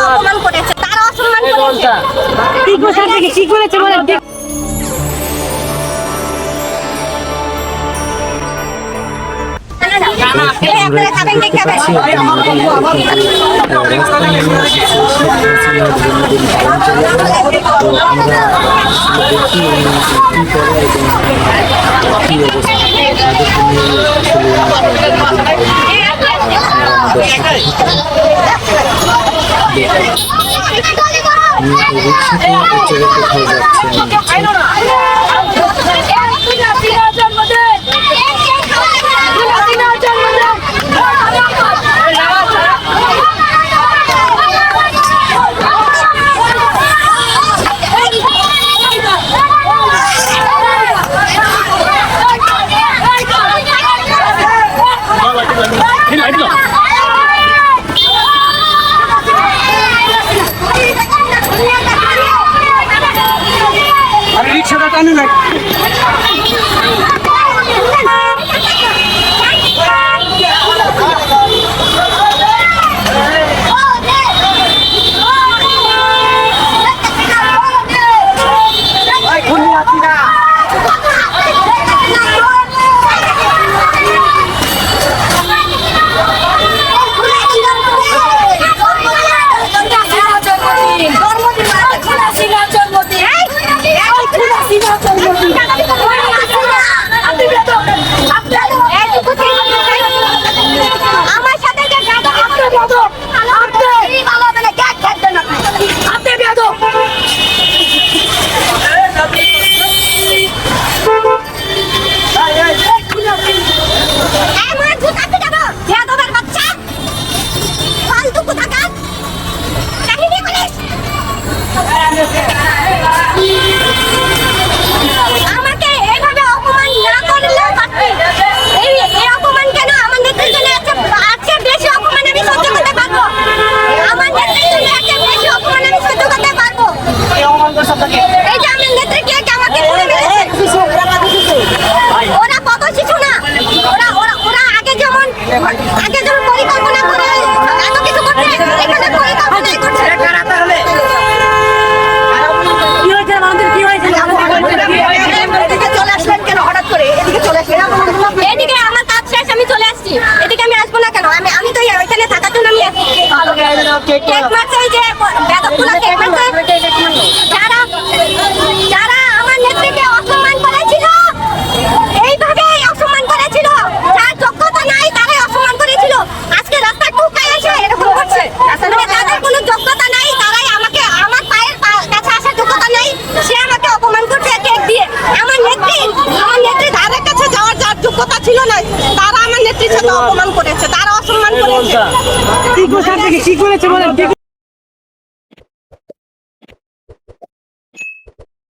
অপমান করেছে, তারা অসম্মান করেছে। কি করেছে বলেন? রিক্সাটা টানে না। এদিকে আমি আসবো না কেন? আমি তো এখানে থাকার জন্য আমি কেক মারছে, ওই যে বেদকগুলো কেক মারছে, যারা আমার নেত্রীকে অসম্মান করেছিল, এইভাবে অসম্মান করেছিল, যার যোগ্যতা নাই তারাই অসম্মান করেছিল। আজকে রাস্তায় ঠুকায় এসে এরকম করছে, মানে তাদের কোনো যোগ্যতা নাই, তারাই আমাকে, আমার পায়ের কাছে আসার যোগ্যতা নাই, সে আমাকে অপমান করছে কেক দিয়ে। আমার নেত্রী ধারের কাছে যাওয়ার যার যোগ্যতা ছিল না, তারা আমার নেত্রীর সাথে অপমান করেছে, তারা অসম্মান করেছে। কি করেছে বলেন?